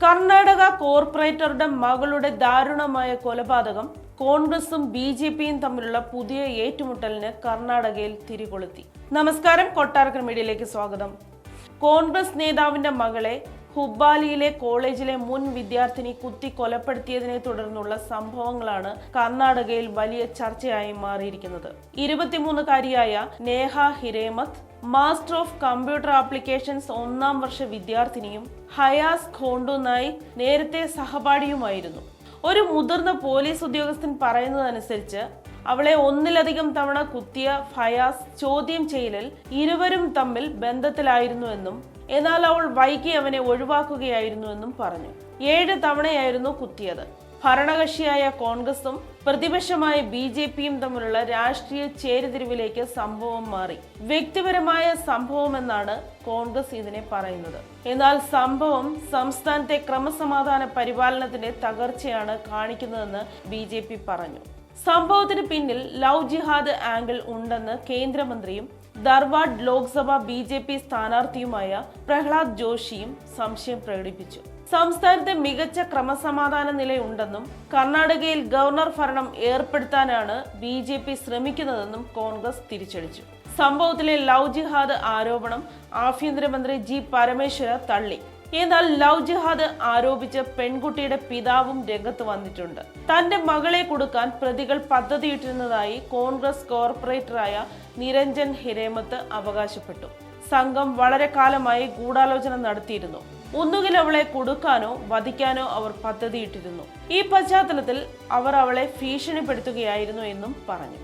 കർണാടക കോർപ്പറേറ്ററുടെ മകളുടെ ദാരുണമായ കൊലപാതകം കോൺഗ്രസും ബി.ജെ.പിയും തമ്മിലുള്ള പുതിയ ഏറ്റുമുട്ടലിന് കർണാടകയിൽ തിരികൊളുത്തി. നമസ്കാരം, കൊട്ടാരക്കര മീഡിയയിലേക്ക് സ്വാഗതം. കോൺഗ്രസ് നേതാവിന്റെ മകളെ ഹുബ്ബാലിയിലെ കോളേജിലെ മുൻ വിദ്യാർത്ഥിനി കുത്തി കൊലപ്പെടുത്തിയതിനെ തുടർന്നുള്ള സംഭവങ്ങളാണ് കർണാടകയിൽ വലിയ ചർച്ചയായി മാറിയിരിക്കുന്നത്. 23-കാരിയായ Neha Hiremath master of computer applications 1-ാം വർഷ വിദ്യാർത്ഥിനിയും ഹയാസ് ഖോണ്ടു നായിക് നേരത്തെ സഹപാഠിയുമായിരുന്നു. ഒരു മുതിർന്ന പോലീസ് ഉദ്യോഗസ്ഥൻ പറയുന്നതനുസരിച്ച് അവളെ ഒന്നിലധികം തവണ കുത്തിയ ഫയാസ് ചോദ്യം ചെയ്യലിൽ ഇരുവരും തമ്മിൽ ബന്ധത്തിലായിരുന്നുവെന്നും എന്നാൽ അവൾ വൈകി അവനെ ഒഴിവാക്കുകയായിരുന്നുവെന്നും പറഞ്ഞു. 7 തവണയായിരുന്നു കുത്തിയത്. ഭരണകക്ഷിയായ കോൺഗ്രസും പ്രതിപക്ഷമായ ബി.ജെ.പിയും തമ്മിലുള്ള രാഷ്ട്രീയ ചേരിതിരിവിലേക്ക് സംഭവം മാറി. വ്യക്തിപരമായ സംഭവമെന്നാണ് കോൺഗ്രസ് ഇതിനെ പറയുന്നത്. എന്നാൽ സംഭവം സംസ്ഥാനത്തെ ക്രമസമാധാന പരിപാലനത്തിന്റെ തകർച്ചയാണ് കാണിക്കുന്നതെന്ന് ബി.ജെ.പി പറഞ്ഞു. സംഭവത്തിന് പിന്നിൽ ലവ് ജിഹാദ് ആംഗിൾ ഉണ്ടെന്ന് കേന്ദ്രമന്ത്രിയും ധർവാഡ് ലോക്സഭ ബി.ജെ.പി സ്ഥാനാർത്ഥിയുമായ പ്രഹ്ലാദ് ജോഷിയും സംശയം പ്രകടിപ്പിച്ചു. സംസ്ഥാനത്തെ മികച്ച ക്രമസമാധാന നിലയുണ്ടെന്നും കർണാടകയിൽ ഗവർണർ ഭരണം ഏർപ്പെടുത്താനാണ് ബി.ജെ.പി ശ്രമിക്കുന്നതെന്നും കോൺഗ്രസ് തിരിച്ചടിച്ചു. സംഭവത്തിലെ ലവ് ജിഹാദ് ആരോപണം ആഭ്യന്തരമന്ത്രി ജി പരമേശ്വര തള്ളി. എന്നാൽ ലവ് ജിഹാദ് ആരോപിച്ച് പെൺകുട്ടിയുടെ പിതാവും രംഗത്ത് വന്നിട്ടുണ്ട്. തന്റെ മകളെ കൊടുക്കാൻ പ്രതികൾ പദ്ധതിയിട്ടിരുന്നതായി കോൺഗ്രസ് കോർപ്പറേറ്ററായ നിരഞ്ജൻ ഹിരേമത്ത് അവകാശപ്പെട്ടു. സംഘം വളരെ കാലമായി ഗൂഢാലോചന നടത്തിയിരുന്നു. ഒന്നുകിൽ അവളെ കൊടുക്കാനോ വധിക്കാനോ അവർ പദ്ധതിയിട്ടിരുന്നു. ഈ പശ്ചാത്തലത്തിൽ അവർ അവളെ ഭീഷണിപ്പെടുത്തുകയായിരുന്നു എന്നും പറഞ്ഞു.